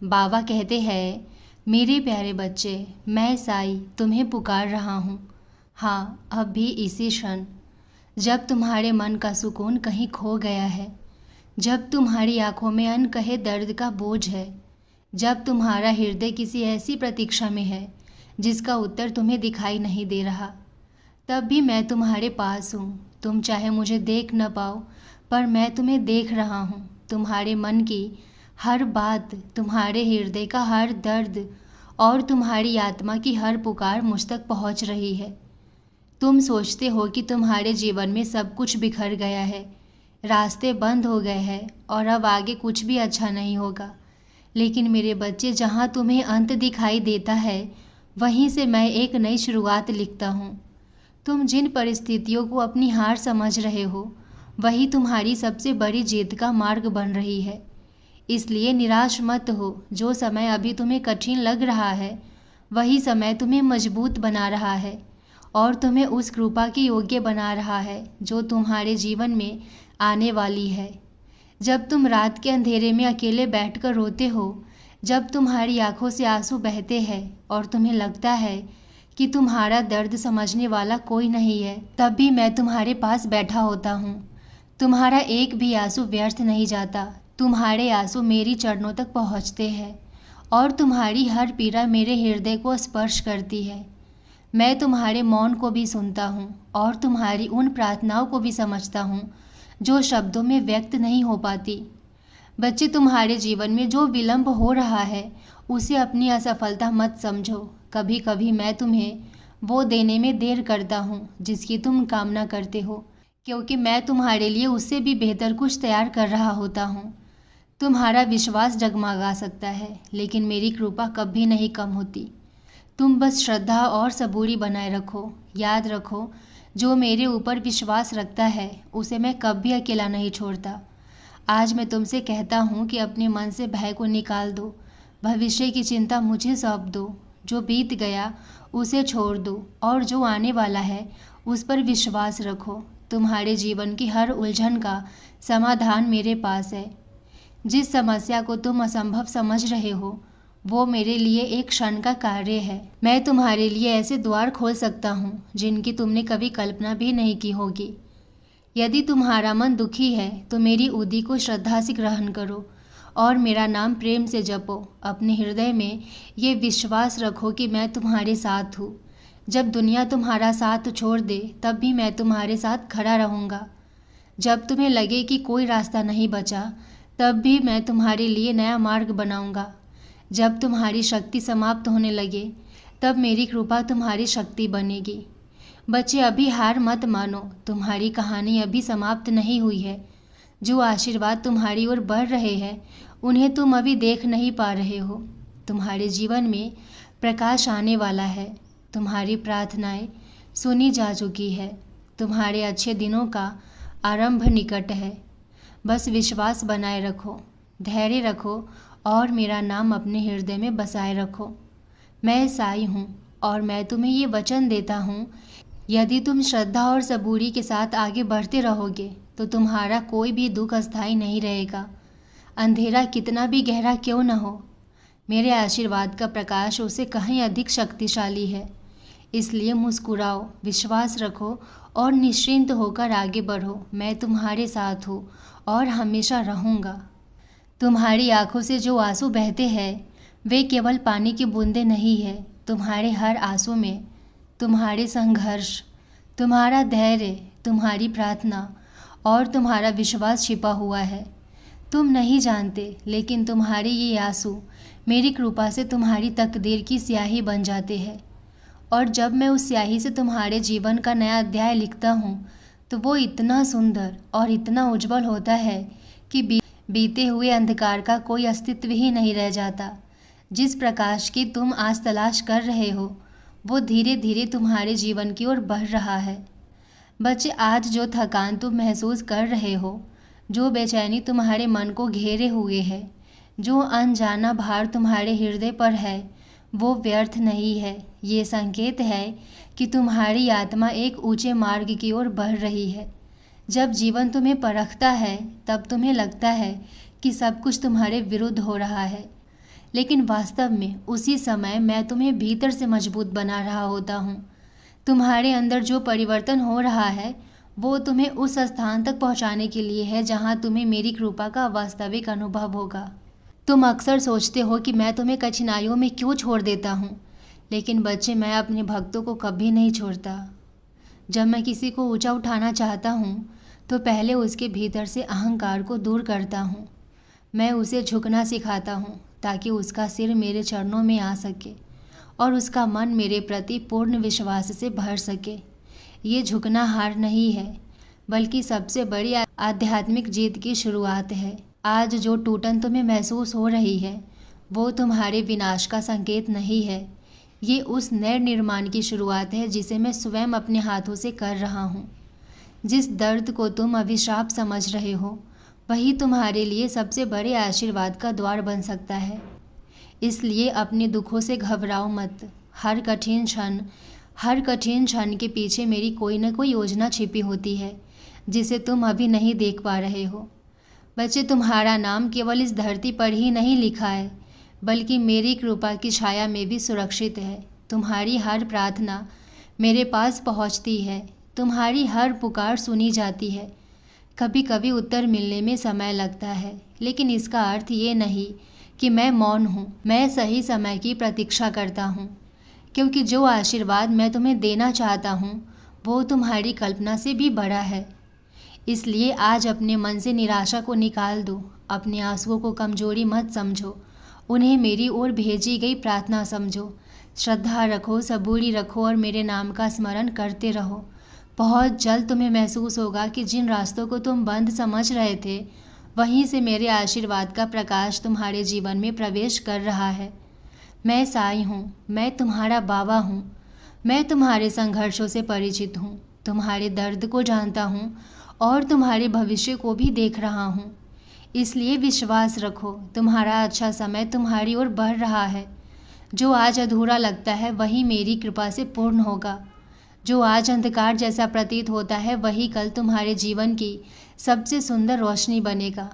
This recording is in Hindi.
बाबा कहते हैं, मेरे प्यारे बच्चे, मैं साई तुम्हें पुकार रहा हूँ। हाँ, अब भी इसी क्षण, जब तुम्हारे मन का सुकून कहीं खो गया है, जब तुम्हारी आंखों में अनकहे दर्द का बोझ है, जब तुम्हारा हृदय किसी ऐसी प्रतीक्षा में है जिसका उत्तर तुम्हें दिखाई नहीं दे रहा, तब भी मैं तुम्हारे पास हूँ। तुम चाहे मुझे देख न पाओ, पर मैं तुम्हें देख रहा हूँ। तुम्हारे मन की हर बात, तुम्हारे हृदय का हर दर्द और तुम्हारी आत्मा की हर पुकार मुझ तक पहुँच रही है। तुम सोचते हो कि तुम्हारे जीवन में सब कुछ बिखर गया है, रास्ते बंद हो गए हैं और अब आगे कुछ भी अच्छा नहीं होगा। लेकिन मेरे बच्चे, जहाँ तुम्हें अंत दिखाई देता है, वहीं से मैं एक नई शुरुआत लिखता हूँ। तुम जिन परिस्थितियों को अपनी हार समझ रहे हो, वही तुम्हारी सबसे बड़ी जीत का मार्ग बन रही है। इसलिए निराश मत हो। जो समय अभी तुम्हें कठिन लग रहा है, वही समय तुम्हें मजबूत बना रहा है और तुम्हें उस कृपा के योग्य बना रहा है जो तुम्हारे जीवन में आने वाली है। जब तुम रात के अंधेरे में अकेले बैठकर रोते हो, जब तुम्हारी आंखों से आंसू बहते हैं और तुम्हें लगता है कि तुम्हारा दर्द समझने वाला कोई नहीं है, तब भी मैं तुम्हारे पास बैठा होता हूँ। तुम्हारा एक भी आंसू व्यर्थ नहीं जाता। तुम्हारे आंसू मेरी चरणों तक पहुँचते हैं और तुम्हारी हर पीड़ा मेरे हृदय को स्पर्श करती है। मैं तुम्हारे मौन को भी सुनता हूँ और तुम्हारी उन प्रार्थनाओं को भी समझता हूँ जो शब्दों में व्यक्त नहीं हो पाती। बच्चे, तुम्हारे जीवन में जो विलंब हो रहा है, उसे अपनी असफलता मत समझो। कभी कभी मैं तुम्हें वो देने में देर करता हूँ जिसकी तुम कामना करते हो, क्योंकि मैं तुम्हारे लिए उससे भी बेहतर कुछ तैयार कर रहा होता हूँ। तुम्हारा विश्वास डगमगा सकता है, लेकिन मेरी कृपा कभी नहीं कम होती। तुम बस श्रद्धा और सबूरी बनाए रखो। याद रखो, जो मेरे ऊपर विश्वास रखता है, उसे मैं कभी अकेला नहीं छोड़ता। आज मैं तुमसे कहता हूँ कि अपने मन से भय को निकाल दो। भविष्य की चिंता मुझे सौंप दो। जो बीत गया उसे छोड़ दो और जो आने वाला है उस पर विश्वास रखो। तुम्हारे जीवन की हर उलझन का समाधान मेरे पास है। जिस समस्या को तुम असंभव समझ रहे हो, वो मेरे लिए एक क्षण का कार्य है। मैं तुम्हारे लिए ऐसे द्वार खोल सकता हूँ जिनकी तुमने कभी कल्पना भी नहीं की होगी। यदि तुम्हारा मन दुखी है तो मेरी उदी को श्रद्धा से ग्रहण करो और मेरा नाम प्रेम से जपो। अपने हृदय में ये विश्वास रखो कि मैं तुम्हारे साथ हूँ। जब दुनिया तुम्हारा साथ छोड़ दे, तब भी मैं तुम्हारे साथ खड़ा रहूँगा। जब तुम्हें लगे कि कोई रास्ता नहीं बचा, तब भी मैं तुम्हारे लिए नया मार्ग बनाऊँगा। जब तुम्हारी शक्ति समाप्त होने लगे, तब मेरी कृपा तुम्हारी शक्ति बनेगी। बच्चे, अभी हार मत मानो। तुम्हारी कहानी अभी समाप्त नहीं हुई है। जो आशीर्वाद तुम्हारी ओर बढ़ रहे हैं, उन्हें तुम अभी देख नहीं पा रहे हो। तुम्हारे जीवन में प्रकाश आने वाला है। तुम्हारी प्रार्थनाएं सुनी जा चुकी है। तुम्हारे अच्छे दिनों का आरंभ निकट है। बस विश्वास बनाए रखो, धैर्य रखो और मेरा नाम अपने हृदय में बसाए रखो। मैं साई हूँ और मैं तुम्हें ये वचन देता हूँ, यदि तुम श्रद्धा और सबूरी के साथ आगे बढ़ते रहोगे तो तुम्हारा कोई भी दुख अस्थायी नहीं रहेगा। अंधेरा कितना भी गहरा क्यों न हो, मेरे आशीर्वाद का प्रकाश उसे कहीं अधिक शक्तिशाली है। इसलिए मुस्कुराओ, विश्वास रखो और निश्चिंत होकर आगे बढ़ो। मैं तुम्हारे साथ हूँ और हमेशा रहूँगा। तुम्हारी आंखों से जो आंसू बहते हैं, वे केवल पानी की बूंदें नहीं है। तुम्हारे हर आंसू में तुम्हारे संघर्ष, तुम्हारा धैर्य, तुम्हारी प्रार्थना और तुम्हारा विश्वास छिपा हुआ है। तुम नहीं जानते, लेकिन तुम्हारे ये आंसू मेरी कृपा से तुम्हारी तकदीर की स्याही बन जाते हैं। और जब मैं उस स्याही से तुम्हारे जीवन का नया अध्याय लिखता हूँ, तो वो इतना सुंदर और इतना उज्जवल होता है कि बीते हुए अंधकार का कोई अस्तित्व ही नहीं रह जाता। जिस प्रकाश की तुम आज तलाश कर रहे हो, वो धीरे धीरे तुम्हारे जीवन की ओर बढ़ रहा है। बच्चे, आज जो थकान तुम महसूस कर रहे हो, जो बेचैनी तुम्हारे मन को घेरे हुए है, जो अनजाना भार तुम्हारे हृदय पर है, वो व्यर्थ नहीं है। ये संकेत है कि तुम्हारी आत्मा एक ऊंचे मार्ग की ओर बढ़ रही है। जब जीवन तुम्हें परखता है, तब तुम्हें लगता है कि सब कुछ तुम्हारे विरुद्ध हो रहा है, लेकिन वास्तव में उसी समय मैं तुम्हें भीतर से मजबूत बना रहा होता हूँ। तुम्हारे अंदर जो परिवर्तन हो रहा है वो तुम्हें उस स्थान तक पहुँचाने के लिए है जहाँ तुम्हें मेरी कृपा का वास्तविक अनुभव होगा। तुम अक्सर सोचते हो कि मैं तुम्हें कठिनाइयों में क्यों छोड़ देता हूँ, लेकिन बच्चे, मैं अपने भक्तों को कभी नहीं छोड़ता। जब मैं किसी को ऊंचा उठाना चाहता हूँ तो पहले उसके भीतर से अहंकार को दूर करता हूँ। मैं उसे झुकना सिखाता हूँ ताकि उसका सिर मेरे चरणों में आ सके और उसका मन मेरे प्रति पूर्ण विश्वास से भर सके। ये झुकना हार नहीं है, बल्कि सबसे बड़ी आध्यात्मिक जीत की शुरुआत है। आज जो टूटन तुम्हें महसूस हो रही है वो तुम्हारे विनाश का संकेत नहीं है। ये उस नए निर्माण की शुरुआत है जिसे मैं स्वयं अपने हाथों से कर रहा हूँ। जिस दर्द को तुम अभिशाप समझ रहे हो वही तुम्हारे लिए सबसे बड़े आशीर्वाद का द्वार बन सकता है। इसलिए अपने दुखों से घबराओ मत। हर कठिन क्षण के पीछे मेरी कोई न कोई योजना छिपी होती है जिसे तुम अभी नहीं देख पा रहे हो। बच्चे, तुम्हारा नाम केवल इस धरती पर ही नहीं लिखा है, बल्कि मेरी कृपा की छाया में भी सुरक्षित है। तुम्हारी हर प्रार्थना मेरे पास पहुंचती है, तुम्हारी हर पुकार सुनी जाती है। कभी कभी उत्तर मिलने में समय लगता है, लेकिन इसका अर्थ ये नहीं कि मैं मौन हूँ। मैं सही समय की प्रतीक्षा करता हूँ, क्योंकि जो आशीर्वाद मैं तुम्हें देना चाहता हूँ वो तुम्हारी कल्पना से भी बड़ा है। इसलिए आज अपने मन से निराशा को निकाल दो। अपने आंसुओं को कमजोरी मत समझो, उन्हें मेरी ओर भेजी गई प्रार्थना समझो। श्रद्धा रखो, सबूरी रखो और मेरे नाम का स्मरण करते रहो। बहुत जल्द तुम्हें महसूस होगा कि जिन रास्तों को तुम बंद समझ रहे थे वहीं से मेरे आशीर्वाद का प्रकाश तुम्हारे जीवन में प्रवेश कर रहा है। मैं साई हूँ, मैं तुम्हारा बाबा हूँ। मैं तुम्हारे संघर्षों से परिचित हूँ, तुम्हारे दर्द को जानता हूँ और तुम्हारे भविष्य को भी देख रहा हूँ। इसलिए विश्वास रखो, तुम्हारा अच्छा समय तुम्हारी ओर बढ़ रहा है। जो आज अधूरा लगता है वही मेरी कृपा से पूर्ण होगा। जो आज अंधकार जैसा प्रतीत होता है वही कल तुम्हारे जीवन की सबसे सुंदर रोशनी बनेगा।